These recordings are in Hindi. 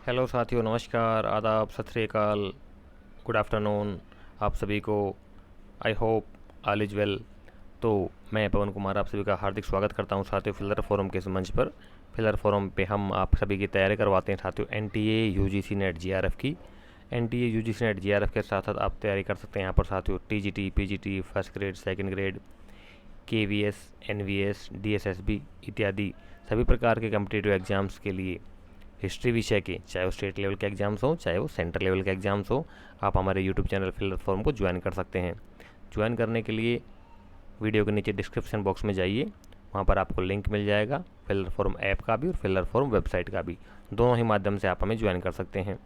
हेलो साथियों, नमस्कार, आदाब, सत श्री अकाल, गुड आफ्टरनून आप सभी को। I hope all is well. तो मैं पवन कुमार आप सभी का हार्दिक स्वागत करता हूं साथियों फिलर फोरम के इस मंच पर। फिलर फोरम पे हम आप सभी की तैयारी करवाते हैं साथियों एनटीए यूजीसी नेट जीआरएफ की। एनटीए यूजीसी नेट जीआरएफ के साथ साथ आप तैयारी कर सकते हैं यहाँ पर साथियों TGT, PGT, first grade, second grade, KVS, NVS, DSSB इत्यादि सभी प्रकार के कम्पिटिटिव एग्जाम्स के लिए हिस्ट्री विषय के, चाहे वो स्टेट लेवल के एग्जाम्स हो चाहे वो सेंट्रल लेवल के एग्जाम्स हो, आप हमारे यूट्यूब चैनल फिलर फॉर्म को ज्वाइन कर सकते हैं। ज्वाइन करने के लिए वीडियो के नीचे डिस्क्रिप्शन बॉक्स में जाइए, वहाँ पर आपको लिंक मिल जाएगा फिलर फॉर्म ऐप का भी और फिलर फॉर्म वेबसाइट का भी। दोनों ही माध्यम से आप हमें ज्वाइन कर सकते हैं।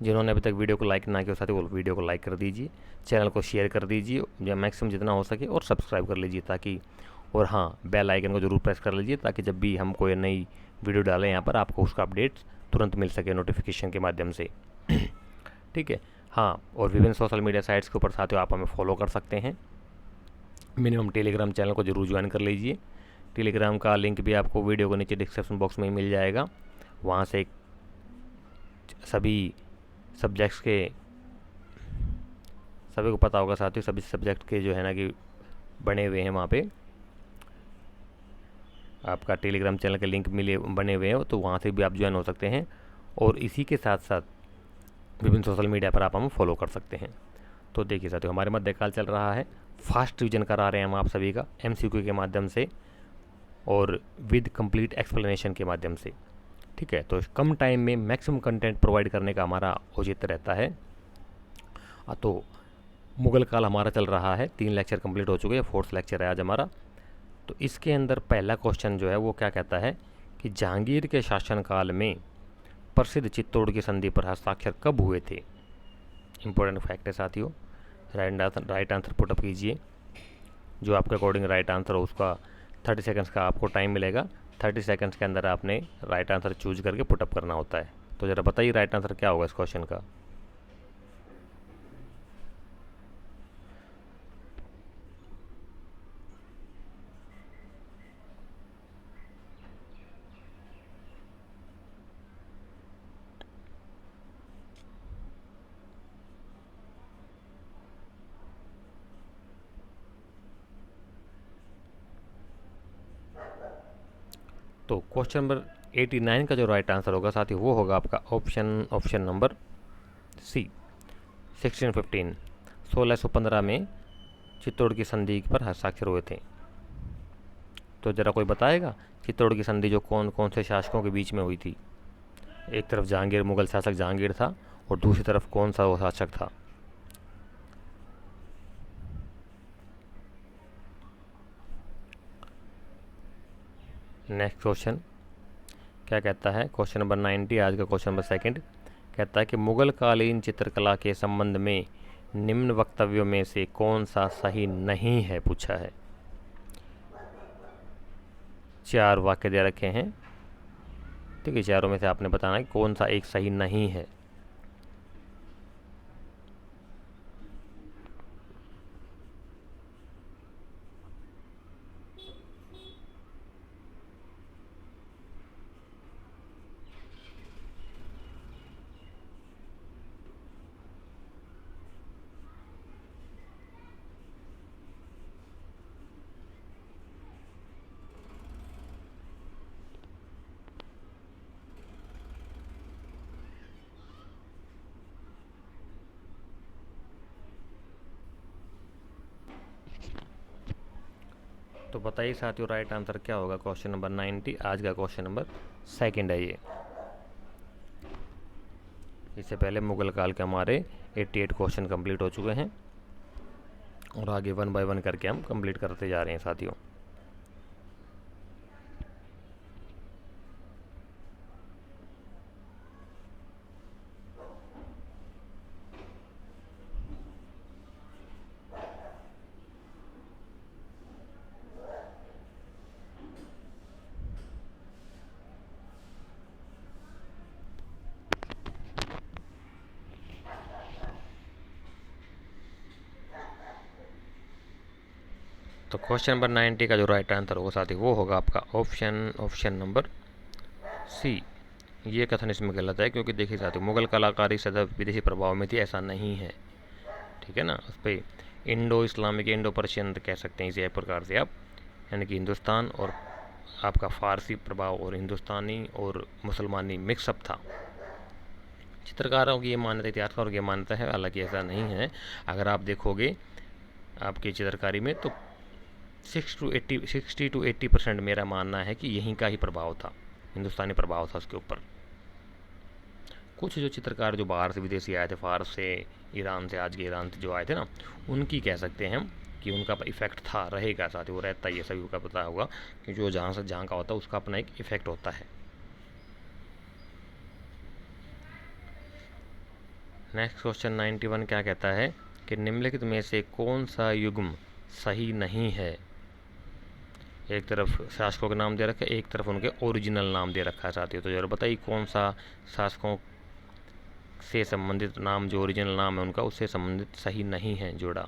जिन्होंने अभी तक वीडियो को लाइक ना किया साथी, वो वीडियो को लाइक कर दीजिए, चैनल को शेयर कर दीजिए या मैक्सिमम जितना हो सके, और सब्सक्राइब कर लीजिए ताकि, और हाँ, बेल आइकन को जरूर प्रेस कर लीजिए ताकि जब भी हम कोई नई वीडियो डालें यहाँ पर आपको उसका अपडेट तुरंत मिल सके नोटिफिकेशन के माध्यम से। ठीक है। हाँ, और विभिन्न सोशल मीडिया साइट्स के ऊपर साथियों आप हमें फॉलो कर सकते हैं। मिनिमम टेलीग्राम चैनल को जरूर ज्वाइन कर लीजिए। टेलीग्राम का लिंक भी आपको वीडियो को नीचे डिस्क्रिप्शन बॉक्स में ही मिल जाएगा। वहाँ से सभी सब्जेक्ट्स के, सभी को पता होगा साथियों, सभी सब्जेक्ट के जो है ना कि बने हुए हैं वहाँ पे आपका टेलीग्राम चैनल के लिंक मिले बने हुए हैं, तो वहाँ से भी आप ज्वाइन हो सकते हैं। और इसी के साथ साथ विभिन्न सोशल मीडिया पर आप हमें फॉलो कर सकते हैं। तो देखिए साथियों, हमारे मध्यकाल चल रहा है, फास्ट रिविजन करा रहे हैं हम आप सभी का एमसीक्यू के माध्यम से और विद कंप्लीट एक्सप्लेनेशन के माध्यम से। ठीक है, तो कम टाइम में मैक्सिमम कंटेंट प्रोवाइड करने का हमारा औचित्य रहता है। तो मुगल काल हमारा चल रहा है, 3 लेक्चर कंप्लीट हो चुके हैं, 4th लेक्चर है आज हमारा। तो इसके अंदर पहला क्वेश्चन जो है वो क्या कहता है कि जहांगीर के शासनकाल में प्रसिद्ध चित्तौड़ की संधि पर हस्ताक्षर कब हुए थे। इंपॉर्टेंट फैक्ट है साथियों। राइट आंसर पुटअप कीजिए, जो आपके अकॉर्डिंग राइट आंसर हो उसका 30 सेकंड्स का आपको टाइम मिलेगा। 30 सेकंड्स के अंदर आपने राइट आंसर चूज करके पुटअप करना होता है। तो ज़रा बताइए राइट आंसर क्या होगा इस क्वेश्चन का। तो क्वेश्चन नंबर 89 का जो राइट आंसर होगा साथी वो होगा आपका ऑप्शन नंबर सी, 1615। 1615 में चित्तौड़ की संधि पर हस्ताक्षर हुए थे। तो ज़रा कोई बताएगा चित्तौड़ की संधि जो कौन कौन से शासकों के बीच में हुई थी। एक तरफ जहांगीर, मुगल शासक जहांगीर था, और दूसरी तरफ कौन सा वो शासक था। नेक्स्ट क्वेश्चन क्या कहता है, क्वेश्चन नंबर 90 आज का क्वेश्चन नंबर सेकंड कहता है कि मुगल कालीन चित्रकला के संबंध में निम्न वक्तव्यों में से कौन सा सही नहीं है, पूछा है। 4 वाक्य दे रखे हैं, ठीक है, चारों में से आपने बताना है कि कौन सा एक सही नहीं है। तो बताइए साथियों राइट आंसर क्या होगा क्वेश्चन नंबर 90 आज का क्वेश्चन नंबर सेकंड है ये। इससे पहले मुगल काल के हमारे 88 क्वेश्चन कंप्लीट हो चुके हैं और आगे 1 बाय 1 करके हम कंप्लीट करते जा रहे हैं साथियों। तो क्वेश्चन नंबर 90 का जो राइट आंसर होगा साथी वो होगा आपका ऑप्शन नंबर सी, ये कथन इसमें गलत है, क्योंकि देखिए साथियों, मुगल कलाकारी सदैव विदेशी प्रभाव में थी, ऐसा नहीं है। ठीक है ना, उस पर इंडो इस्लामिक, इंडो पर्शियन कह सकते हैं इसे एक प्रकार से आप, यानी कि हिंदुस्तान और आपका फ़ारसी प्रभाव और हिंदुस्तानी और मुसलमानी मिक्सअप था। चित्रकारों की ये मान्यता, इतिहासकारों की ये मान्यता है, हालांकि ऐसा नहीं है। अगर आप देखोगे आपकी चित्रकारी में तो 60 to 80% मेरा मानना है कि यहीं का ही प्रभाव था, हिंदुस्तानी प्रभाव था उसके ऊपर। कुछ जो चित्रकार जो बाहर से विदेशी आए थे, फारस से, ईरान से, आज के ईरान से जो आए थे ना, उनकी कह सकते हैं हम कि उनका इफेक्ट था, रहेगा साथ ही, वो रहता ही है, सभी का पता होगा कि जो जहाँ से जहाँ का होता है उसका अपना एक इफेक्ट होता है। नेक्स्ट क्वेश्चन 91 क्या कहता है कि निम्नलिखित में से कौन सा युग्म सही नहीं है। एक तरफ शासकों के नाम दे रखा है, एक तरफ उनके ओरिजिनल नाम दे रखा है साथियों, तो जरूर बताइए कौन सा शासकों से संबंधित नाम, जो ओरिजिनल नाम है उनका, उससे संबंधित सही नहीं है जोड़ा।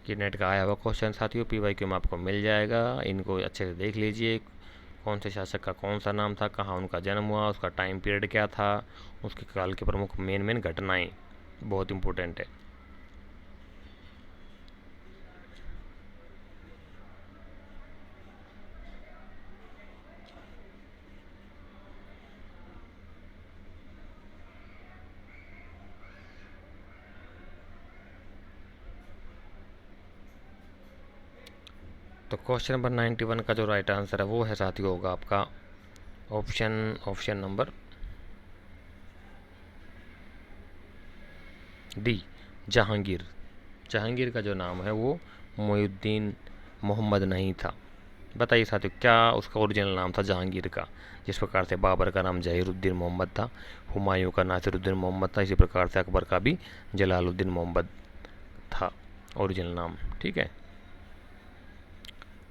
कि नेट का आया हुआ क्वेश्चन साथियों, PYQ में आपको मिल जाएगा, इनको अच्छे से देख लीजिए। कौन से शासक का कौन सा नाम था, कहाँ उनका जन्म हुआ, उसका टाइम पीरियड क्या था, उसके काल के प्रमुख मेन घटनाएं, बहुत इंपॉर्टेंट है। तो क्वेश्चन नंबर 91 का जो राइट आंसर है वो है साथियों, होगा आपका option number D, Jahangir. Jahangir का जो नाम है वो मोइनुद्दीन मोहम्मद नहीं था। बताइए साथियों, क्या उसका ओरिजिनल नाम था जहांगीर का। जिस प्रकार से बाबर का नाम जहीरुद्दीन मोहम्मद था, हुमायूं का नासिरुद्दीन मोहम्मद था, इसी प्रकार से अकबर का भी जलालुद्दीन मोहम्मद था ओरिजिनल नाम। ठीक है,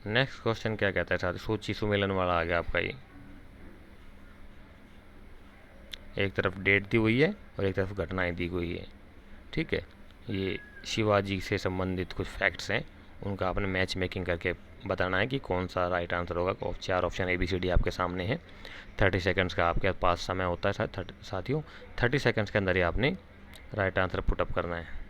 नेक्स्ट क्वेश्चन क्या कहता है साथियों, सूची सुमेलन वाला आ गया आपका ये। एक तरफ डेट दी हुई है और एक तरफ घटनाएं दी हुई है। ठीक है, ये शिवाजी से संबंधित कुछ फैक्ट्स हैं, उनका आपने मैच मेकिंग करके बताना है कि कौन सा राइट आंसर होगा। 4 ऑप्शन ABCD आपके सामने है। 30 सेकंड्स का आपके पास समय होता है साथियों। 30 सेकंड्स के अंदर ही आपने राइट आंसर पुटअप करना है।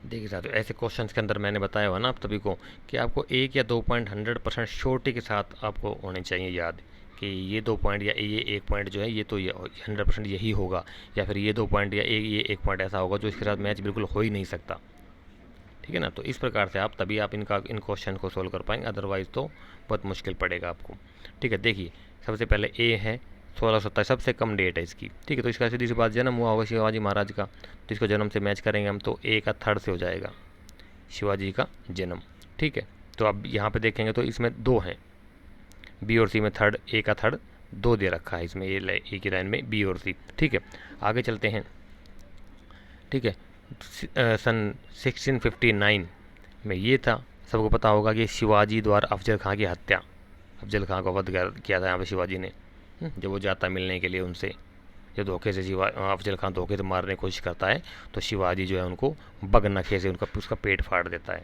देखिए साथियों, ऐसे क्वेश्चंस के अंदर मैंने बताया हुआ ना आप सभी को कि आपको 1 या 2 पॉइंट 100% श्योरिटी के साथ आपको होने चाहिए याद, कि ये 2 पॉइंट या ये 1 पॉइंट जो है ये तो 100% यही होगा, या फिर ये 2 पॉइंट या ये 1 पॉइंट ऐसा होगा जो इसके साथ मैच बिल्कुल हो ही नहीं सकता। ठीक है ना, तो इस प्रकार से आप तभी आप इन क्वेश्चन को सोल्व कर पाएंगे, अदरवाइज़ तो बहुत मुश्किल पड़ेगा आपको। ठीक है, देखिए सबसे पहले ए है 1627, सबसे कम डेट है इसकी। ठीक है, तो इसका सीधी सी बात, जन्म हुआ होगा शिवाजी महाराज का, तो इसको जन्म से मैच करेंगे हम, तो ए का थर्ड से हो जाएगा शिवाजी का जन्म। ठीक है, तो अब यहाँ पे देखेंगे तो इसमें 2 हैं, बी और सी में थर्ड, ए का थर्ड 2 दे रखा है इसमें, ए की लाइन में बी और सी। ठीक है, आगे चलते हैं। ठीक है, सन 1659 में ये था, सबको पता होगा कि शिवाजी द्वारा अफजल खां की हत्या, अफजल खां को वध किया था यहाँ पे शिवाजी ने, जब वो जाता मिलने के लिए उनसे। जो धोखे से अफजल खान धोखे से मारने की कोशिश करता है, तो शिवाजी जो है उनको बगनखे से उसका पेट फाड़ देता है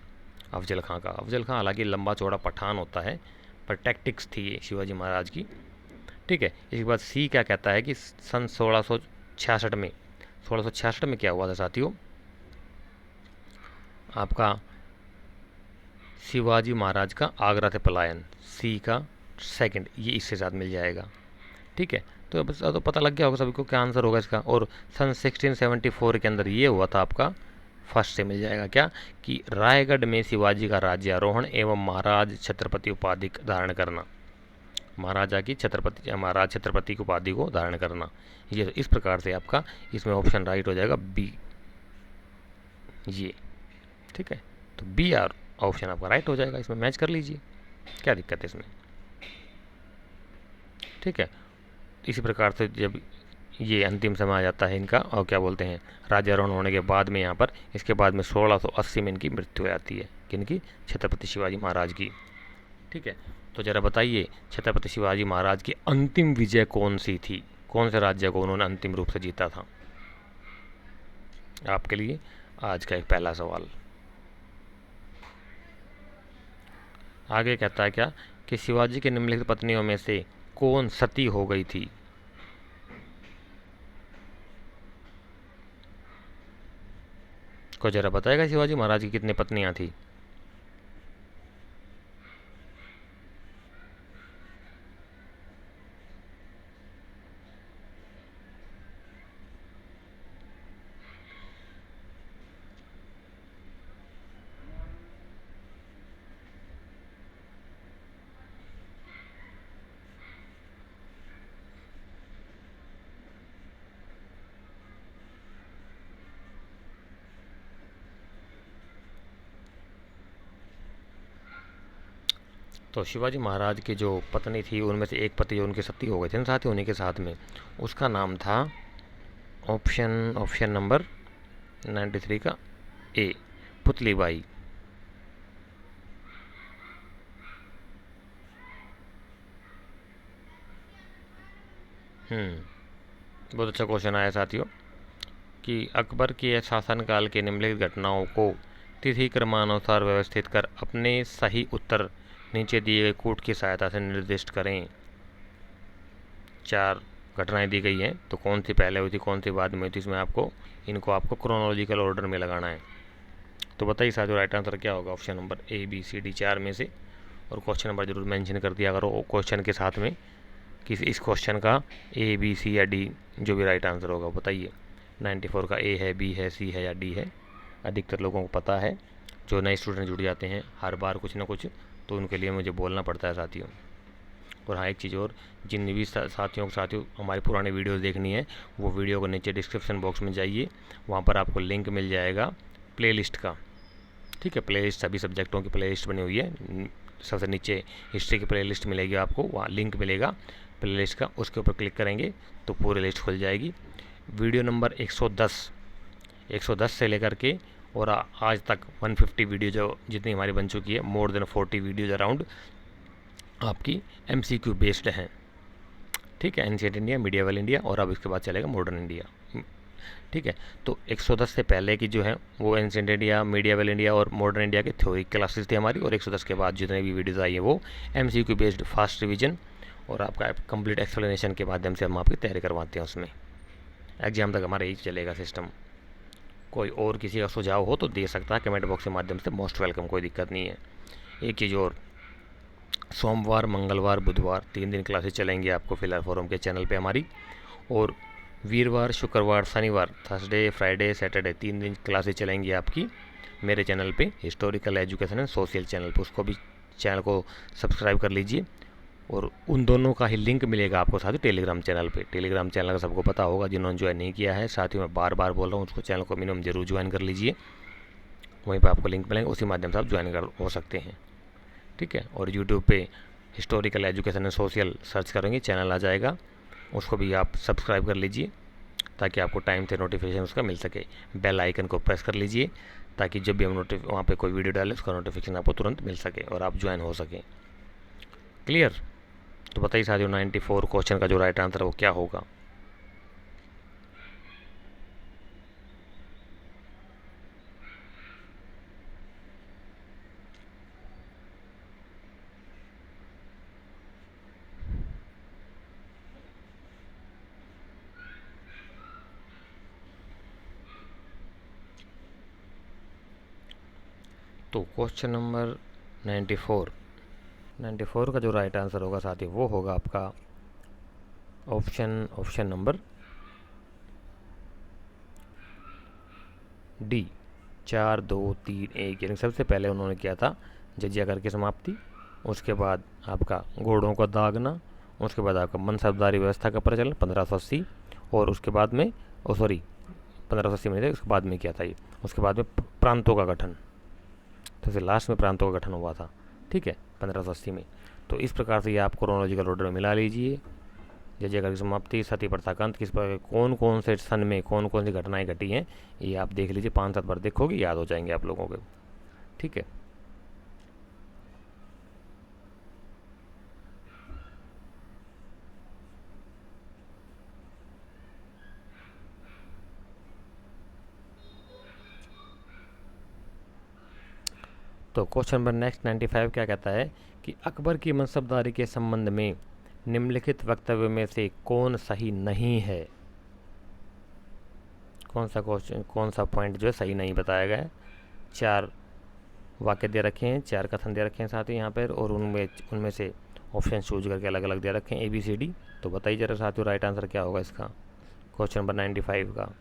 अफजल खान का। अफजल खान हालांकि लंबा चौड़ा पठान होता है, पर टैक्टिक्स थी ये शिवाजी महाराज की। ठीक है, इसके बाद सी क्या कहता है कि सन 1666 में क्या हुआ था साथियों, आपका शिवाजी महाराज का आगरा से पलायन। सी का सेकंड, ये इससे साथ मिल जाएगा। ठीक है, तो बस तो पता लग गया होगा सभी को क्या आंसर होगा इसका। और सन 1674 के अंदर ये हुआ था आपका, फर्स्ट से मिल जाएगा क्या, कि रायगढ़ में शिवाजी का राज्यारोहण एवं महाराज छत्रपति उपाधि धारण करना, महाराज छत्रपति की उपाधि को धारण करना। ये इस प्रकार से आपका इसमें ऑप्शन राइट हो जाएगा बी, ये। ठीक है, तो बी आर ऑप्शन आपका राइट हो जाएगा, इसमें मैच कर लीजिए, क्या दिक्कत है इसमें। ठीक है, इसी प्रकार से जब ये अंतिम समय आ जाता है इनका, और क्या बोलते हैं, राज्यारोहण होने के बाद में यहाँ पर इसके बाद में 1680 में इनकी मृत्यु हो जाती है, किनकी, छत्रपति शिवाजी महाराज की। ठीक है, तो ज़रा बताइए छत्रपति शिवाजी महाराज की अंतिम विजय कौन सी थी, कौन से राज्य को उन्होंने अंतिम रूप से जीता था। आपके लिए आज का एक पहला सवाल। आगे कहता है क्या, कि शिवाजी के निम्नलिखित पत्नियों में से कौन सती हो गई थी। को जरा बताएगा शिवाजी महाराज की कितनी पत्नियां थी। तो शिवाजी महाराज की जो पत्नी थी उनमें से एक पति जो उनके सती हो गए थे ना साथ ही, उन्हीं के साथ में उसका नाम था ऑप्शन नंबर 93 का ए, पुतलीबाई। बहुत अच्छा क्वेश्चन आया साथियों, कि अकबर के शासनकाल के निम्नलिखित घटनाओं को तिथि क्रमानुसार व्यवस्थित कर अपने सही उत्तर नीचे दिए गए कूट की सहायता से निर्दिष्ट करें। 4 घटनाएं दी गई हैं, तो कौन सी पहले हुई थी कौन सी बाद में हुई थी, इसमें आपको क्रोनोलॉजिकल ऑर्डर में लगाना है। तो बताइए साथियों राइट आंसर क्या होगा, option number A B C D 4 में से। और क्वेश्चन नंबर जरूर मेंशन कर दिया करो क्वेश्चन के साथ में, कि इस क्वेश्चन का ए बी सी या डी जो भी राइट आंसर होगा बताइए। 94 का ए है, बी है, सी है या डी है। अधिकतर लोगों को पता है, जो नए स्टूडेंट जुड़ जाते हैं हर बार कुछ ना कुछ, तो उनके लिए मुझे बोलना पड़ता है साथियों। और हाँ, एक चीज़ और, जिन भी साथियों हमारी पुरानी वीडियोस देखनी है, वो वीडियो को नीचे डिस्क्रिप्शन बॉक्स में जाइए, वहाँ पर आपको लिंक मिल जाएगा प्लेलिस्ट का। ठीक है, प्लेलिस्ट सभी सब्जेक्टों की प्लेलिस्ट बनी हुई है, सबसे नीचे हिस्ट्री की प्लेलिस्ट मिलेगी आपको, वहाँ लिंक मिलेगा प्लेलिस्ट का, उसके ऊपर क्लिक करेंगे तो पूरी लिस्ट खुल जाएगी। वीडियो नंबर 110 से लेकर के और आज तक 150 वीडियो जो जितनी हमारी बन चुकी है, मोर देन 40 वीडियोज अराउंड आपकी MCQ बेस्ड हैं। ठीक है, एंशिएंट इंडिया, मिडिएवल इंडिया, और अब इसके बाद चलेगा मॉडर्न इंडिया। ठीक है, तो 110 से पहले की जो है वो एंशिएंट इंडिया, मिडिएवल इंडिया और मॉडर्न इंडिया की थ्योरी क्लासेस थी हमारी, और 110 के बाद जितने भी वीडियोज़ आई है वो MCQ बेस्ड फास्ट रिविजन और आपका कंप्लीट एक्सप्लेनेशन के माध्यम से हम आपकी तैयारी करवाते हैं। उसमें एग्जाम तक हमारा यही चलेगा सिस्टम। कोई और किसी का सुझाव हो तो दे सकता है कमेंट बॉक्स के माध्यम से, मोस्ट वेलकम, कोई दिक्कत नहीं है। एक चीज़ और, सोमवार, मंगलवार, बुधवार 3 दिन क्लासेस चलेंगी आपको फिलहाल फोरम के चैनल पे हमारी, और वीरवार, शुक्रवार, शनिवार, थर्सडे, फ्राइडे, सैटरडे 3 दिन क्लासेस चलेंगी आपकी मेरे चैनल पे, historical education and social channel पे। उसको भी चैनल को सब्सक्राइब कर लीजिए, और उन दोनों का ही लिंक मिलेगा आपको साथ ही टेलीग्राम चैनल पे। टेलीग्राम चैनल का सबको पता होगा, जिन्होंने ज्वाइन नहीं किया है, साथ ही मैं बार बार बोल रहा हूँ, उसको चैनल को मिनिमम जरूर ज्वाइन कर लीजिए, वहीं पर आपको लिंक मिलेंगे, उसी माध्यम से आप ज्वाइन हो सकते हैं। ठीक है, और यूट्यूब पे historical education and social search करेंगे, चैनल आ जाएगा, उसको भी आप सब्सक्राइब कर लीजिए ताकि आपको टाइम से नोटिफिकेशन उसका मिल सके। बेल आइकन को प्रेस कर लीजिए ताकि जब भी हम वहाँ पे कोई वीडियो डालें उसका नोटिफिकेशन आपको तुरंत मिल सके और आप ज्वाइन हो सकें। क्लियर? तो बताइए साथियों 94 क्वेश्चन का जो राइट आंसर है वो क्या होगा। तो क्वेश्चन नंबर 94 का जो राइट आंसर होगा साथी वो होगा आपका ऑप्शन नंबर डी, 4 2 3 1। यानी सबसे पहले उन्होंने किया था जजिया कर की समाप्ति, उसके बाद आपका घोड़ों का दागना, उसके बाद आपका मनसबदारी व्यवस्था का प्रचलन 1580, और उसके बाद में 1580 में नहीं, उसके बाद में किया था ये, उसके बाद में प्रांतों का गठन, तो फिर लास्ट में प्रांतों का गठन हुआ था, ठीक है, 1580 में। तो इस प्रकार से ये आप क्रोनोलॉजिकल ऑर्डर में मिला लीजिए। जजिया की समाप्ति, सती प्रथा का अंत, किस प्रकार कौन कौन से सन में कौन कौन सी घटनाएं घटी हैं, ये आप देख लीजिए, 5-7 बार देखोगे याद हो जाएंगे आप लोगों के, ठीक है। तो क्वेश्चन नंबर नेक्स्ट 95 क्या कहता है कि अकबर की मनसबदारी के संबंध में निम्नलिखित वक्तव्य में से कौन सही नहीं है। कौन सा पॉइंट जो है सही नहीं बताया गया है। 4 वाक्य दे रखे हैं, 4 कथन दे रखे हैं साथ ही यहाँ पर, और उनमें से ऑप्शन चूज करके अलग अलग दे रखे हैं ABCD। तो बताइए जरा साथियों राइट आंसर क्या होगा इसका, क्वेश्चन नंबर 95 का।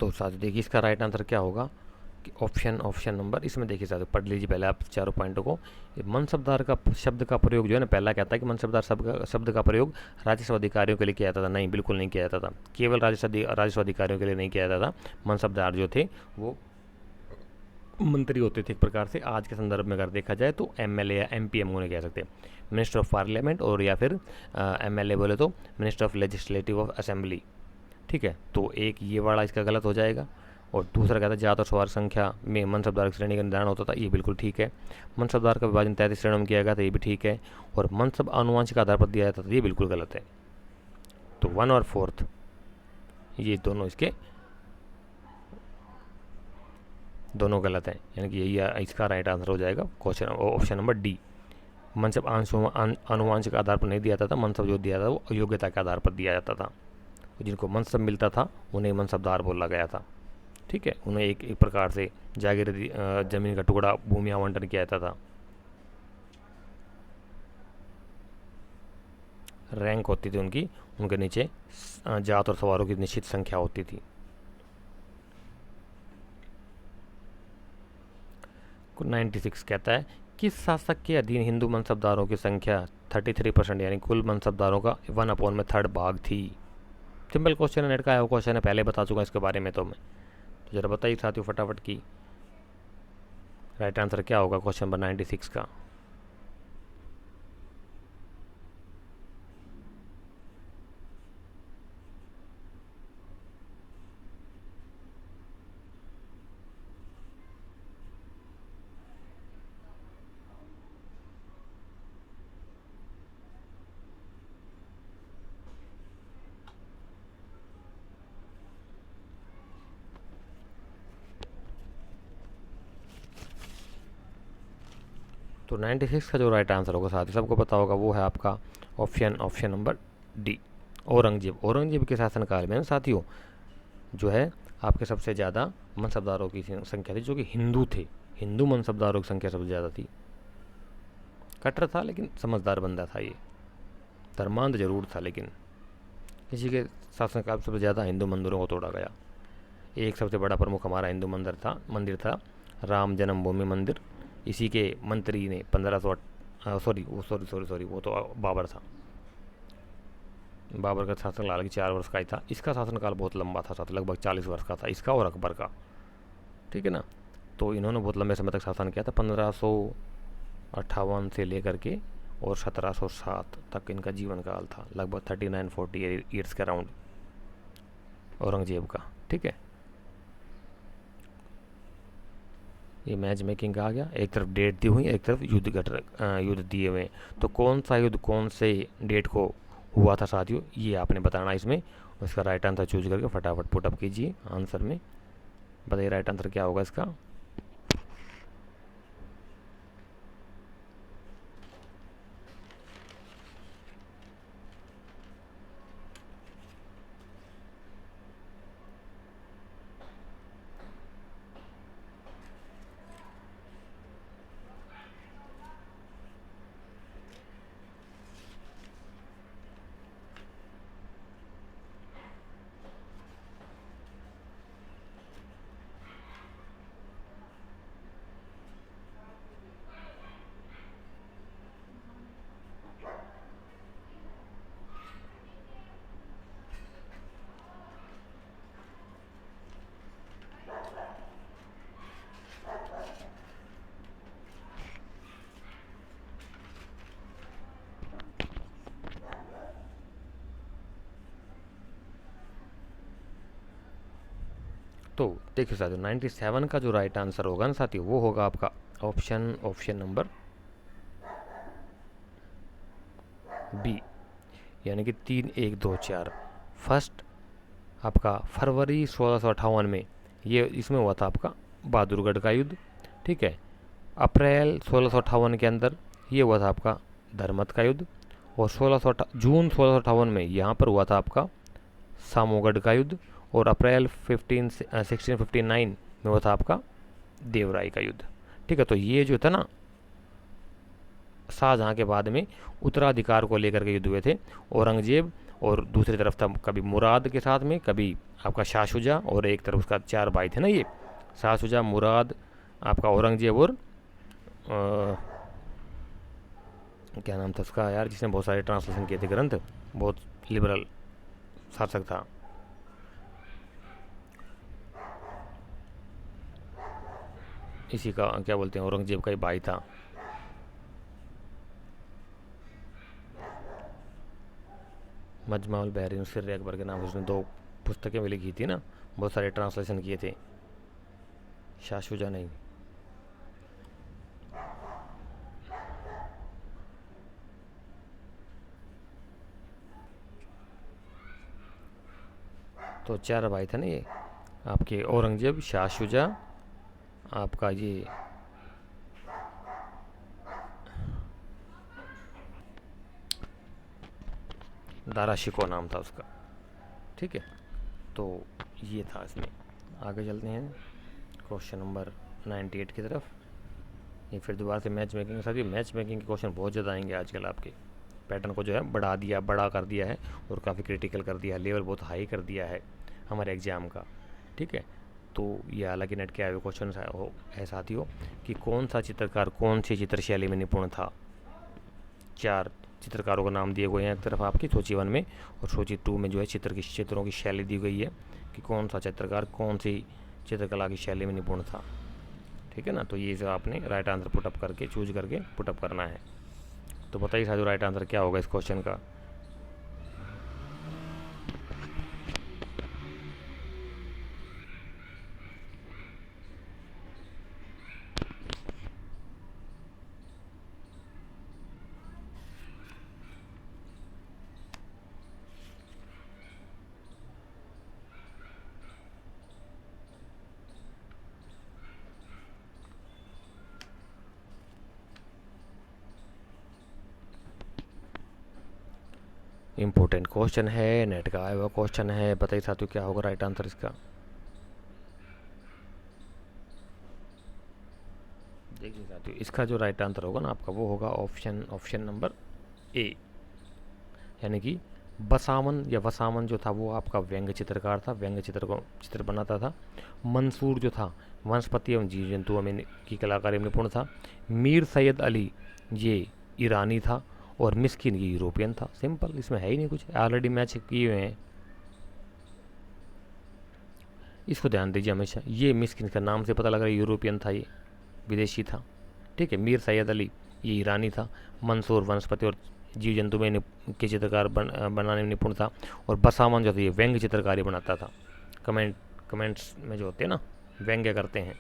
तो साथ देखिए इसका राइट आंसर क्या होगा कि ऑप्शन नंबर, इसमें देखिए साथ पढ़ लीजिए पहले आप चारों पॉइंटों को। मनसबदार का शब्द का प्रयोग जो है ना, पहला कहता है कि मनसबदार शब्द का प्रयोग राजस्व अधिकारियों के लिए किया जाता था। नहीं, बिल्कुल नहीं किया जाता था, केवल राजस्व अधिकारियों के लिए नहीं किया जाता था। मनसबदार जो थे वो मंत्री होते थे एक प्रकार से, आज के संदर्भ में अगर देखा जाए तो MLA या MPM उन्हें कह सकते हैं, मिनिस्टर ऑफ पार्लियामेंट, और या फिर MLA बोले तो minister of legislative of assembly, ठीक है। तो एक ये वाला इसका गलत हो जाएगा। और दूसरा कहता है जात और सवार संख्या में मनसबदार की श्रेणी का निर्धारण होता था, ये बिल्कुल ठीक है। मनसबदार का विभाजन 33 श्रेणियों में किया गया था, ये भी ठीक है। और मनसब आनुवंशिक आधार पर दिया जाता था, ये बिल्कुल गलत है। तो 1 और 4 ये दोनों गलत हैं, यानी कि यही इसका राइट आंसर हो जाएगा क्वेश्चन ऑप्शन नंबर डी। मनसब आनुवंशिक आधार पर नहीं दिया जाता था, मनसब जो दिया था वो अयोग्यता के आधार पर दिया जाता था। जिनको मनसब मिलता था उन्हें मनसबदार बोला गया था, ठीक है। उन्हें एक प्रकार से जागीर जमीन का टुकड़ा भूमि आवंटन किया जाता था। रैंक होती थी उनकी, उनके नीचे जात और सवारों की निश्चित संख्या होती थी। 96 कहता है किस शासक के अधीन हिंदू मनसबदारों की संख्या 33% यानी कुल मनसबदारों का 1/3 भाग थी। सिंपल क्वेश्चन है, नेट का है वो क्वेश्चन है, पहले बता चुका इसके बारे में तो मैं। तो जरा बताइए साथियों फटाफट की राइट आंसर क्या होगा क्वेश्चन नंबर 96 का। तो 96 का जो राइट आंसर होगा साथ ही सबको पता होगा वो है आपका ऑप्शन नंबर डी, औरंगजेब के शासनकाल में साथियों जो है आपके सबसे ज़्यादा मनसबदारों की संख्या थी, जो कि हिंदू थे। हिंदू मनसबदारों की संख्या सबसे ज़्यादा थी। कट्टर था लेकिन समझदार बंदा था ये, धर्मांध जरूर था, लेकिन इसी के शासनकाल सबसे ज़्यादा हिंदू मंदिरों को तोड़ा गया। एक सबसे बड़ा प्रमुख हमारा हिंदू मंदिर था राम जन्मभूमि मंदिर। इसी के मंत्री ने 1500 सॉरी वो तो बाबर था। बाबर का शासनकाल हालांकि 4 वर्ष का ही था। इसका शासनकाल बहुत लंबा था, लगभग 40 वर्ष का था इसका और अकबर का, ठीक है ना। तो इन्होंने बहुत लंबे समय तक शासन किया था, 1558 से लेकर के और 1707 तक इनका जीवन काल था, लगभग 39-40 ईयर्स के अराउंड औरंगजेब का, ठीक है। ये मैच मेकिंग का आ गया, एक तरफ डेट दी हुई, एक तरफ युद्ध दिए हुए। तो कौन सा युद्ध कौन से डेट को हुआ था साथियों, ये आपने बताना इसमें। उसका राइट आंसर चूज करके फटाफट पुटअप कीजिए आंसर में। बताइए राइट आंसर क्या होगा इसका। तो देखिए साथियों, 97 का जो राइट आंसर होगा ना साथियों, वो होगा आपका ऑप्शन नंबर बी, यानी कि 3124। फर्स्ट आपका फरवरी 1658 में ये इसमें हुआ था आपका बहादुरगढ़ का युद्ध, ठीक है। अप्रैल 1658 के अंदर ये हुआ था आपका धर्मत का युद्ध, और जून 1658 में यहाँ पर हुआ था आपका सामोगढ़ का युद्ध, और अप्रैल 1659 में हुआ था आपका देवराय का युद्ध, ठीक है। तो ये जो था ना, शाहजहाँ के बाद में उत्तराधिकार को लेकर के युद्ध हुए थे। औरंगजेब और दूसरी तरफ था कभी मुराद के साथ में, कभी आपका शाह शुजा, और एक तरफ उसका 4 भाई थे ना, ये शाह शुजा, मुराद, आपका औरंगजेब, और क्या नाम था उसका यार, जिसने बहुत सारे ट्रांसलेशन किए थे ग्रंथ, बहुत लिबरल शासक था। इसी का क्या बोलते हैं, औरंगजेब का ही भाई था। मजमा उल बहरीन सिर अकबर के नाम, उसने 2 पुस्तकें भी लिखी थी ना, बहुत सारे ट्रांसलेशन किए थे। शाह शुजा नहीं। तो 4 भाई थे ना ये आपके, औरंगजेब, शाह शुजा, आपका ये दारा शिको नाम था उसका, ठीक है। तो ये था इसमें। आगे चलते हैं क्वेश्चन नंबर 98 की तरफ। ये फिर दोबारा से मैच मेकिंग के साथ, ये मैच मेकिंग के क्वेश्चन बहुत ज़्यादा आएंगे आजकल। आपके पैटर्न को जो है बड़ा कर दिया है, और काफ़ी क्रिटिकल कर दिया है, लेवल बहुत हाई कर दिया है हमारे एग्ज़ाम का, ठीक है। तो ये हालांकि नेट के आए हुए क्वेश्चन है साथियों, कि कौन सा चित्रकार कौन सी चित्रशैली में निपुण था। 4 चित्रकारों का नाम दिए गए हैं एक तरफ आपकी सूची 1 में, और सूची 2 में जो है चित्रों की शैली दी गई है, कि कौन सा चित्रकार कौन सी चित्रकला की शैली में निपुण था, ठीक है ना। तो ये जो आपने राइट आंसर पुटअप करके चूज करके पुटअप करना है। तो बताइए साथियों राइट आंसर क्या होगा इस क्वेश्चन का। इम्पोर्टेंट क्वेश्चन है, नेट का आया हुआ क्वेश्चन है। बताइए साथियों क्या होगा राइट आंसर इसका। देखिए साथियों, इसका जो राइट आंसर होगा ना आपका, वो होगा ऑप्शन नंबर ए, यानी कि बसावन या वसावन जो था वो आपका व्यंग्य चित्रकार था, व्यंग्य चित्र बनाता था। मंसूर जो था वनस्पति एवं जीव जंतुओं में की कलाकारी में निपुण था। मीर सैयद अली ये ईरानी था, और मिस्किन ये यूरोपियन था। सिंपल, इसमें है ही नहीं कुछ, ऑलरेडी मैच किए हुए हैं। इसको ध्यान दीजिए हमेशा, ये मिस्किन का नाम से पता लग रहा है यूरोपियन था, ये विदेशी था। ठीक है, मीर सैयद अली ये ईरानी था। मंसूर वनस्पति और जीव जंतु में के चित्रकार बनाने में निपुण था। और बसावन जो था ये व्यंग्य चित्रकारी बनाता था। कमेंट्स में जो होते हैं ना, व्यंग्य करते हैं,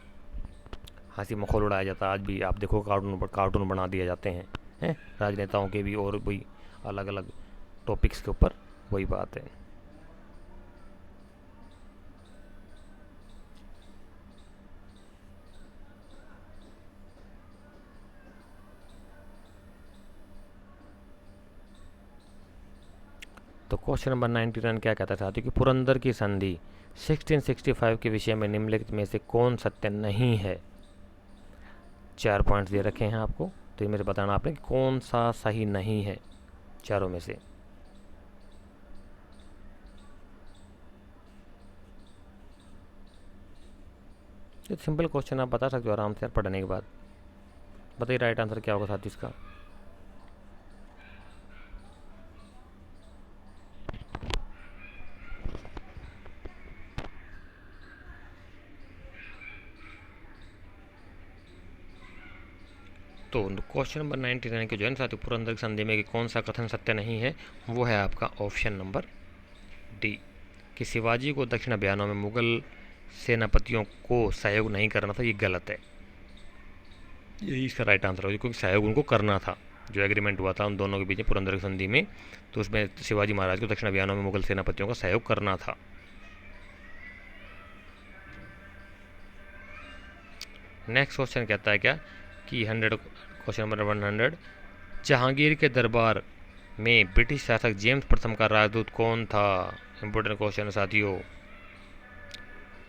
हंसी मखौल उड़ाया जाता है। आज भी आप देखो कार्टून बना दिए जाते हैं राजनेताओं के भी, और भी अलग अलग टॉपिक्स के ऊपर, वही बात है। तो क्वेश्चन नंबर 99 क्या कहता था कि पुरंदर की संधि 1665 के विषय में निम्नलिखित में से कौन सत्य नहीं है। 4 पॉइंट्स दे रखे हैं आपको, तो ये मेरे बताना आपने कि कौन सा सही नहीं है चारों में से। ये सिंपल क्वेश्चन आप बता सकते हो आराम से पढ़ने के बाद। बताइए राइट आंसर क्या होगा साथ इसका। तो क्वेश्चन नंबर 99 के जो है ना साथियों, पुरंदर की संधि में कि कौन सा कथन सत्य नहीं है, वो है आपका ऑप्शन नंबर डी, कि शिवाजी को दक्षिण अभियानों में मुगल सेनापतियों को सहयोग नहीं करना था, ये गलत है। यही इसका राइट आंसर होगा, क्योंकि सहयोग उनको करना था। जो एग्रीमेंट हुआ था उन दोनों के बीच में पुरंदर की संधि में, तो उसमें शिवाजी महाराज को दक्षिण अभियानों में मुगल सेनापतियों का सहयोग करना था। नेक्स्ट क्वेश्चन कहता है क्या कि 100, क्वेश्चन नंबर 100, जहांगीर के दरबार में ब्रिटिश शासक जेम्स प्रथम का राजदूत कौन था। इंपॉर्टेंट क्वेश्चन है साथियों,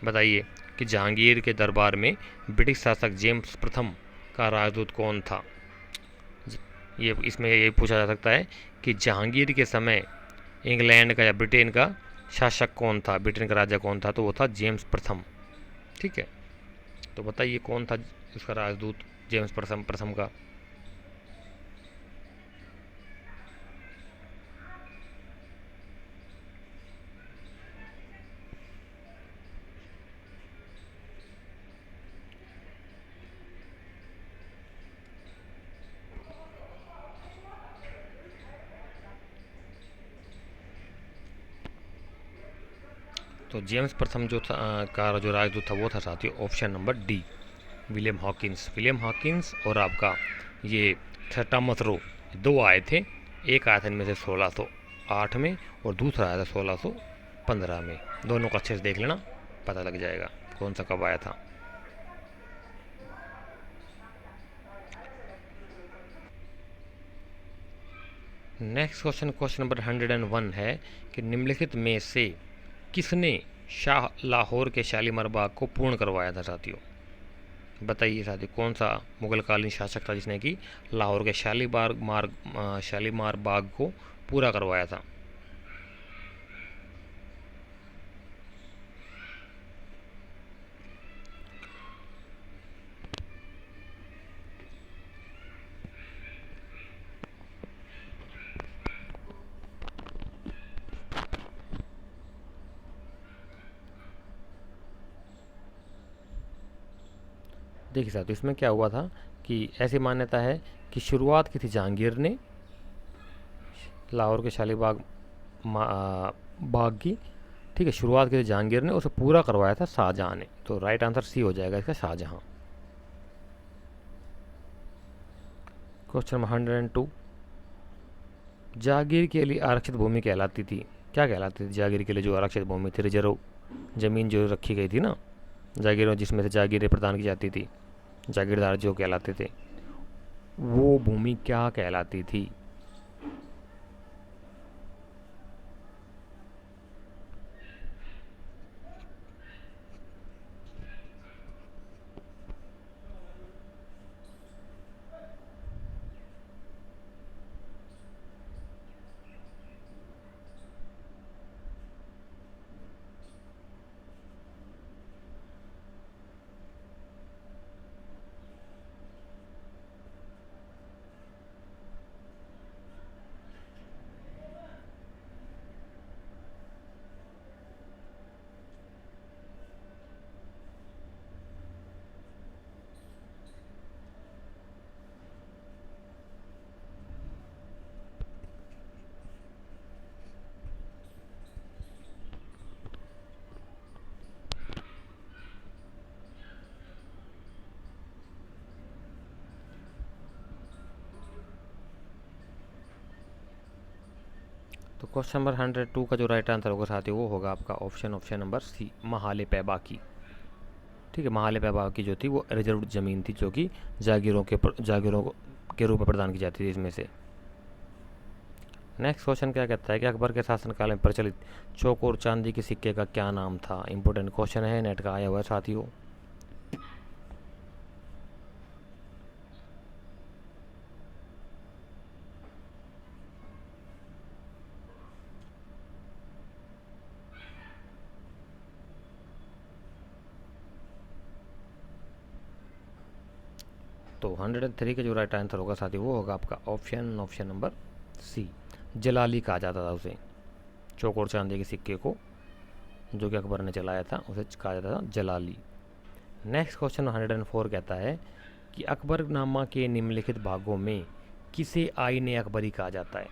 बताइए कि जहांगीर के दरबार में ब्रिटिश शासक जेम्स प्रथम का राजदूत कौन था। ये इसमें ये पूछा जा सकता है कि जहांगीर के समय इंग्लैंड का या ब्रिटेन का शासक कौन था, ब्रिटेन का राजा कौन था, तो वो था जेम्स प्रथम। ठीक है, तो बताइए कौन था उसका राजदूत जेम्स प्रथम का। तो जेम्स प्रथम जो था का जो राजदूत था वो था साथियों option number D, William Hawkins. William Hawkins और आपका ये थॉमस रो, दो आए थे। एक आया था इनमें से 1608 में, और दूसरा आया था 1615 में। दोनों को अच्छे से देख लेना, पता लग जाएगा कौन सा कब आया था। नेक्स्ट क्वेश्चन, क्वेश्चन नंबर 101 है कि निम्नलिखित में से किसने शाह लाहौर के शालीमार बाग को पूर्ण करवाया था साथियों। बताइए साथियों कौन सा मुगलकालीन शासक था जिसने कि लाहौर के शालीमार बाग को पूरा करवाया था। देखिए साथियों इसमें क्या हुआ था कि ऐसी मान्यता है कि शुरुआत की थी जहांगीर ने लाहौर के बाग की। ठीक है, शुरुआत की थी जहांगीर ने, उसे पूरा करवाया था शाहजहां ने। तो राइट आंसर सी हो जाएगा इसका, शाहजहां। क्वेश्चन नंबर 102, जागीर के लिए आरक्षित भूमि कहलाती थी, क्या कहलाती थी जागीर के लिए जो आरक्षित भूमि थी, रिजर्व जमीन जो रखी गई थी ना जागीरों, जिसमें से जागीरें प्रदान की जाती थी, जागीरदार जो कहलाते थे, वो भूमि क्या कहलाती थी। तो क्वेश्चन नंबर 102 का जो राइट आंसर होगा साथियों वो होगा आपका ऑप्शन नंबर सी, महाले पैबा की। ठीक है, महाले पैबा की जो थी वो रिजर्व ज़मीन थी जो कि जागीरों के रूप में प्रदान की जाती थी इसमें से। नेक्स्ट क्वेश्चन क्या कहता है कि अकबर के शासनकाल में प्रचलित चौक और चांदी के सिक्के का क्या नाम था। इंपॉर्टेंट क्वेश्चन है, नेट का आया हुआ है साथियों। तो 103 का जो राइट आंसर होगा साथियों वो होगा आपका ऑप्शन नंबर सी, जलाली कहा जाता था उसे। चौक और चांदी के सिक्के को जो कि अकबर ने चलाया था उसे कहा जाता था जलाली। नेक्स्ट क्वेश्चन 104 कहता है कि अकबरनामा के निम्नलिखित भागों में किसे आईने अकबरी कहा जाता है।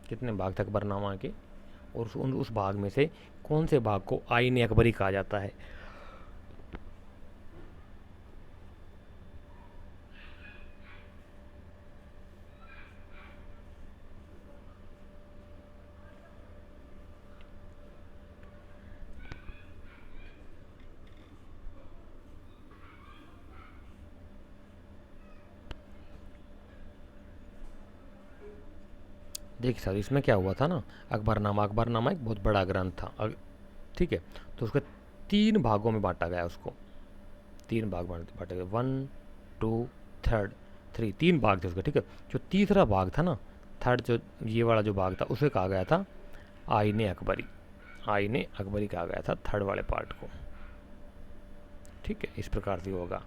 कितने भाग थे अकबरनामा के और उस भाग में से कौन से भाग को आईने अकबरी कहा जाता है। देखिए सर, इसमें क्या हुआ था ना, अकबरनामा एक बहुत बड़ा ग्रंथ था। ठीक है, तो उसके 3 भागों में बांटा गया उसको। 3 भाग बांटे गए, 1 2 3 3, 3 भाग थे उसके। ठीक है, जो तीसरा भाग था ना, थर्ड जो ये वाला जो भाग था उसे कहा गया था आईने अकबरी। आईने अकबरी कहा गया था थर्ड वाले पार्ट को। ठीक है, इस प्रकार से होगा।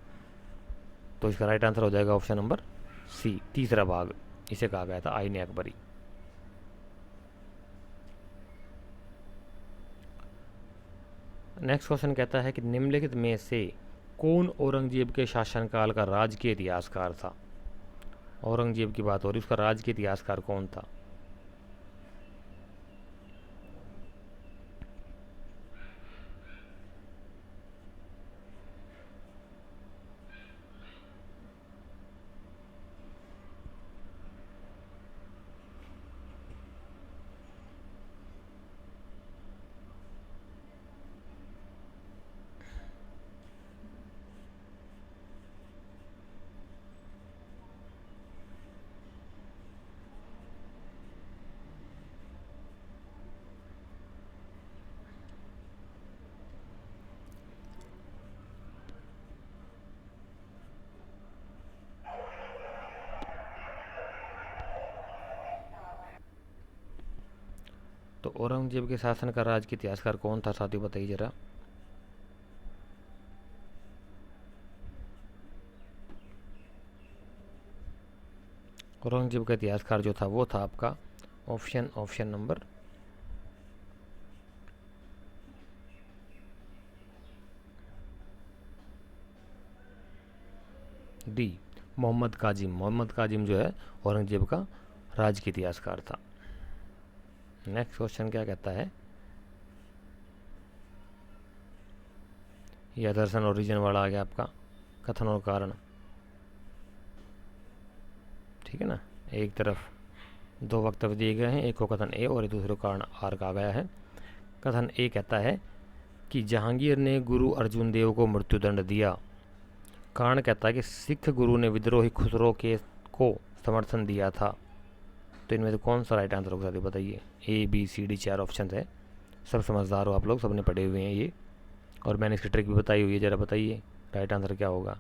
तो इसका राइट आंसर हो जाएगा ऑप्शन नंबर सी, तीसरा भाग इसे कहा गया था आईने अकबरी। नेक्स्ट क्वेश्चन कहता है कि निम्नलिखित में से कौन औरंगजेब के शासनकाल का राजकीय इतिहासकार था। औरंगजेब की बात हो रही, उसका राजकीय इतिहासकार कौन था। तो औरंगजेब के शासन का राजकीय इतिहासकार कौन था साथियों, बताइए जरा। औरंगजेब का इतिहासकार जो था वो था आपका option number D, Mohammad Kazim. Mohammad Kazim जो है औरंगजेब का राजकीय इतिहासकार था। नेक्स्ट क्वेश्चन क्या कहता है, यह दर्शन और रीजन वाला आ गया आपका, कथन और कारण। ठीक है ना, एक तरफ 2 वक्तव्य दिए गए हैं, एक को कथन ए और दूसरे को कारण आर कहा गया है। कथन ए कहता है कि जहांगीर ने गुरु अर्जुन देव को मृत्युदंड दिया। कारण कहता है कि सिख गुरु ने विद्रोही खुसरो के को समर्थन दिया था। तो इनमें से कौन सा राइट आंसर होगा साथियों, बताइए। A B C D 4 option है, सब समझदार हो आप लोग, सबने पढ़े हुए हैं ये, और मैंने इसकी ट्रिक भी बताई हुई है। ज़रा बताइए राइट आंसर क्या होगा।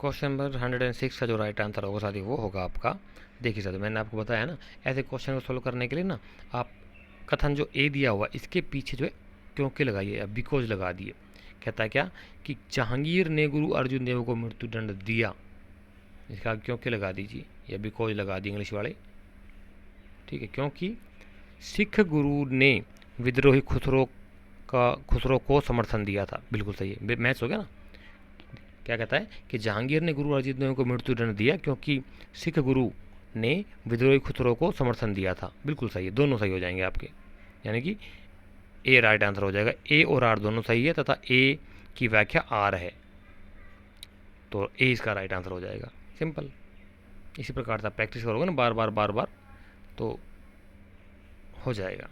क्वेश्चन नंबर 106 का जो राइट आंसर होगा साथी वो होगा आपका, देखिए साथी मैंने आपको बताया ना, ऐसे क्वेश्चन को सोल्व करने के लिए ना आप कथन जो ए दिया हुआ इसके पीछे जो है क्योंकि लगाइए या बिकॉज लगा दिए। कहता है क्या कि जहांगीर ने गुरु अर्जुन देव को मृत्युदंड दिया, इसका क्योंकि लगा दीजिए या बिकॉज लगा दी इंग्लिश वाले। ठीक है, क्योंकि सिख गुरु ने विद्रोही खुसरो को समर्थन दिया था। बिल्कुल सही है, मैच हो गया ना। क्या कहता है कि जहांगीर ने गुरु अर्जित देव को मृत्युदंड दिया क्योंकि सिख गुरु ने विद्रोही खुसरो को समर्थन दिया था। बिल्कुल सही है, दोनों सही हो जाएंगे आपके, यानी कि ए राइट आंसर हो जाएगा। ए और आर दोनों सही है तथा ए की व्याख्या आर है, तो ए इसका राइट आंसर हो जाएगा। सिंपल, इसी प्रकार से आप प्रैक्टिस करोगे ना बार बार बार बार तो हो जाएगा।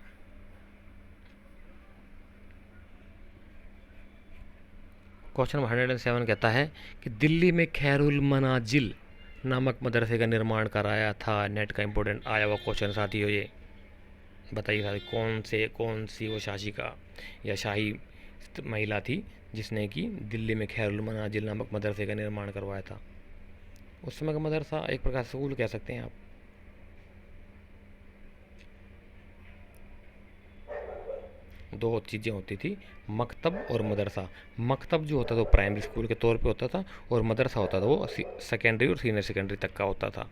क्वेश्चन 107 कहता है कि दिल्ली में खैरुल मनाजिल नामक मदरसे का निर्माण कराया था। नेट का इंपॉर्टेंट आया हुआ क्वेश्चन साथी हो ये, बताइए साथी कौन सी वो शासिका या शाही महिला थी जिसने कि दिल्ली में खैरुल मनाजिल नामक मदरसे का निर्माण करवाया था। उस समय का मदरसा एक प्रकार से स्कूल कह सकते हैं आप। दो चीज़ें होती थी, मकतब और मदरसा। मकतब जो होता था वो प्राइमरी स्कूल के तौर पे होता था और मदरसा होता था वो सेकेंडरी और सीनियर सेकेंडरी तक का होता था।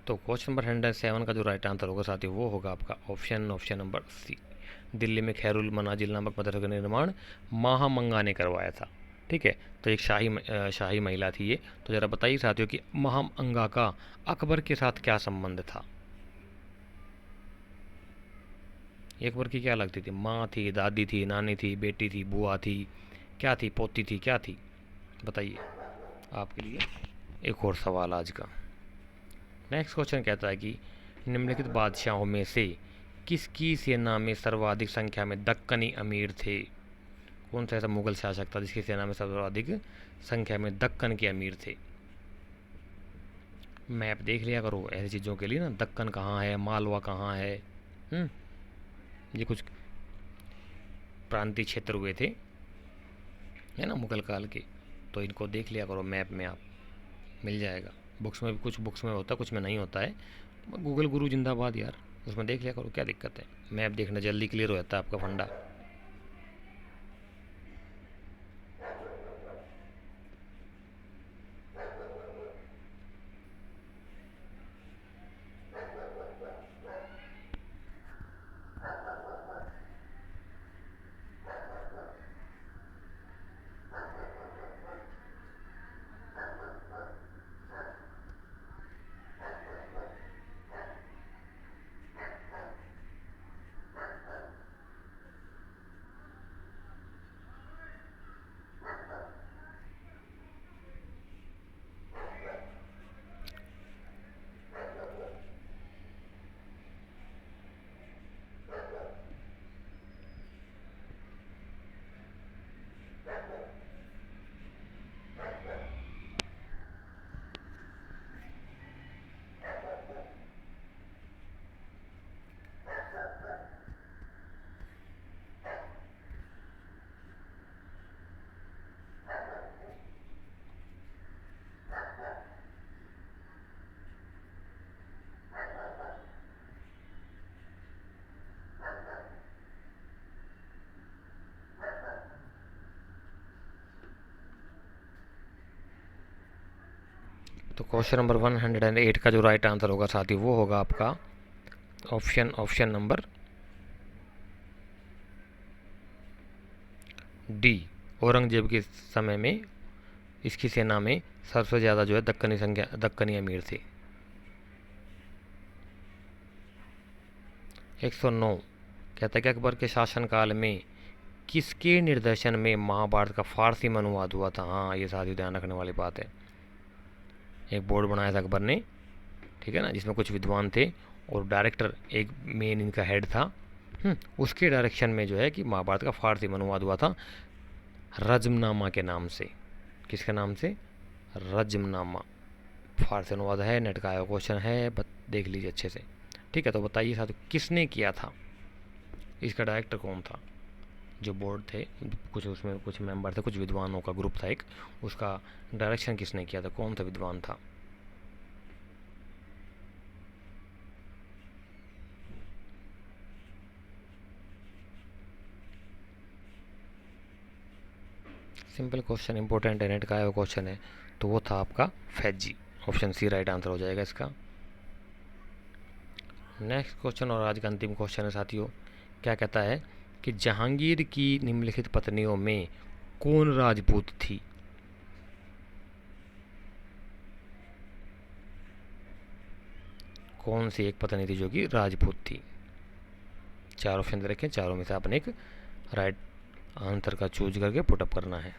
तो क्वेश्चन नंबर 107 का जो राइट आंसर होगा साथी वो होगा आपका ऑप्शन नंबर सी। दिल्ली में खैरुल मनाजिल नामक मदरसे का निर्माण महामंगा ने करवाया था। ठीक है, तो एक शाही महिला थी ये। तो ज़रा बताइए साथियों कि महामंगा का अकबर के साथ क्या संबंध था। अकबर की क्या लगती थी, माँ थी, दादी थी, नानी थी, बेटी थी, बुआ थी, क्या थी, पोती थी, क्या थी, बताइए। आपके लिए एक और सवाल आज का। नेक्स्ट क्वेश्चन कहता है कि निम्नलिखित बादशाहों में से किसकी सेना में सर्वाधिक संख्या में दक्कनी अमीर थे। कौन सा ऐसा मुगल शासक था जिसकी सेना में सर्वाधिक संख्या में दक्कन के अमीर थे। मैप देख लिया करो ऐसी चीज़ों के लिए ना, दक्कन कहाँ है, मालवा कहाँ है। ये कुछ प्रांतीय क्षेत्र हुए थे है ना मुगल काल के, तो इनको देख लिया करो मैप में, आप मिल जाएगा। बुक्स में भी, कुछ बुक्स में होता है कुछ में नहीं होता है। गूगल गुरु जिंदाबाद यार, उसमें देख लिया करो, क्या दिक्कत है। मैप देखना जल्दी क्लियर हो जाता है आपका फंडा। तो क्वेश्चन नंबर 108 का जो राइट आंसर होगा साथी वो होगा आपका ऑप्शन नंबर डी। औरंगजेब के समय में इसकी सेना में सबसे ज़्यादा जो है दक्कनी अमीर थे। 109 कहता है कि अकबर के शासनकाल में किसके निर्देशन में महाभारत का फारसी में अनुवाद हुआ था। हाँ, ये साथ ही ध्यान रखने वाली बात है। एक बोर्ड बनाया था अकबर ने, ठीक है ना, जिसमें कुछ विद्वान थे और डायरेक्टर एक मेन इनका हेड था। उसके डायरेक्शन में जो है कि महाभारत का फारसी में अनुवाद हुआ था रजमनामा के नाम से। किसके नाम से? रजमनामा। फारसी अनुवाद है, नेट का आया क्वेश्चन है, देख लीजिए अच्छे से। ठीक है, तो बताइए साथ किसने किया था, इसका डायरेक्टर कौन था? जो बोर्ड थे कुछ, उसमें कुछ मेंबर थे, कुछ विद्वानों का ग्रुप था एक, उसका डायरेक्शन किसने किया था, कौन सा विद्वान था? सिंपल क्वेश्चन, इंपॉर्टेंट है, नेट का आया क्वेश्चन है, तो वो था आपका Faizi. Option C right answer हो जाएगा इसका। नेक्स्ट क्वेश्चन और आज का अंतिम क्वेश्चन है साथियों। क्या कहता है कि जहांगीर की निम्नलिखित पत्नियों में कौन राजपूत थी? कौन सी एक पत्नी थी जो कि राजपूत थी? चार ऑप्शन दे रखे, चारों में से आपने एक राइट आंसर का चूज करके पुटअप करना है।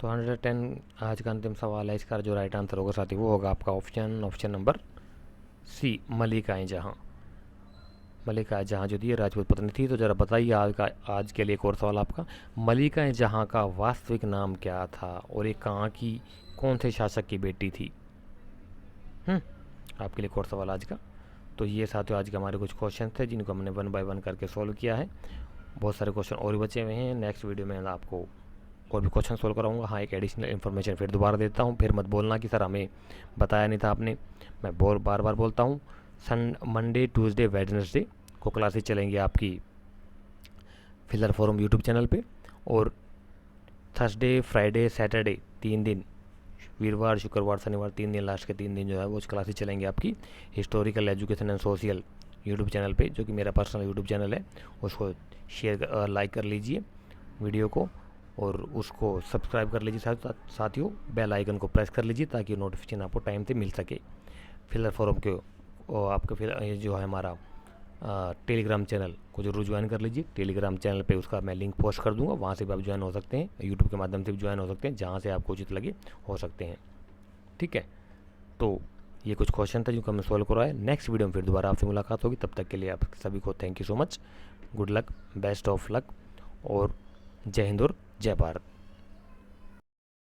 तो 110 आज का अंतिम सवाल है। इसका जो राइट आंसर होगा साथी वो होगा आपका ऑप्शन नंबर सी, मलिकाएं जहाँ। मलिकाएं जहाँ जो थी राजपूत पत्नी थी। तो ज़रा बताइए आज के लिए एक और सवाल आपका, मलिकाएं जहाँ का वास्तविक नाम क्या था और ये कहाँ की, कौन से शासक की बेटी थी? आपके लिए एक और सवाल आज का। तो ये साथियों आज के हमारे कुछ क्वेश्चन थे जिनको हमने 1 बाय 1 करके सॉल्व किया है। बहुत सारे क्वेश्चन और भी बचे हुए हैं। नेक्स्ट वीडियो में आपको और भी क्वेश्चन सोल्व कराऊंगा। हाँ, एक एडिशनल इन्फॉर्मेशन फिर दोबारा देता हूँ, फिर मत बोलना कि सर हमें बताया नहीं था आपने। मैं बार बार बोलता हूँ, मंडे ट्यूसडे वेडनेसडे को क्लासेस चलेंगी आपकी फिलर फोरम यूट्यूब चैनल पे, और थर्सडे फ्राइडे सैटरडे 3 दिन, वीरवार शुक्रवार शनिवार 3 दिन, लास्ट के 3 दिन जो है वो क्लासेस चलेंगी आपकी historical education and social YouTube channel पे, जो कि मेरा पर्सनल यूट्यूब चैनल है। उसको शेयर लाइक कर लीजिए वीडियो को, और उसको सब्सक्राइब कर लीजिए साथियों। बेल आइकन को प्रेस कर लीजिए ताकि नोटिफिकेशन आपको टाइम से मिल सके। फिलर फोरम के आपके फिर ये जो है हमारा टेलीग्राम चैनल को जरूर ज्वाइन कर लीजिए। टेलीग्राम चैनल पे उसका मैं लिंक पोस्ट कर दूंगा, वहाँ से भी आप ज्वाइन हो सकते हैं, यूट्यूब के माध्यम से भी ज्वाइन हो सकते हैं, जहाँ से आपको उचित लगे हो सकते हैं। ठीक है, तो ये कुछ क्वेश्चन था जिनको हमने सॉल्व करवाया। नेक्स्ट वीडियो में फिर दोबारा आपसे मुलाकात होगी। तब तक के लिए आप सभी को thank you so much, good luck, best of luck, और जय हिंद और जय भारत।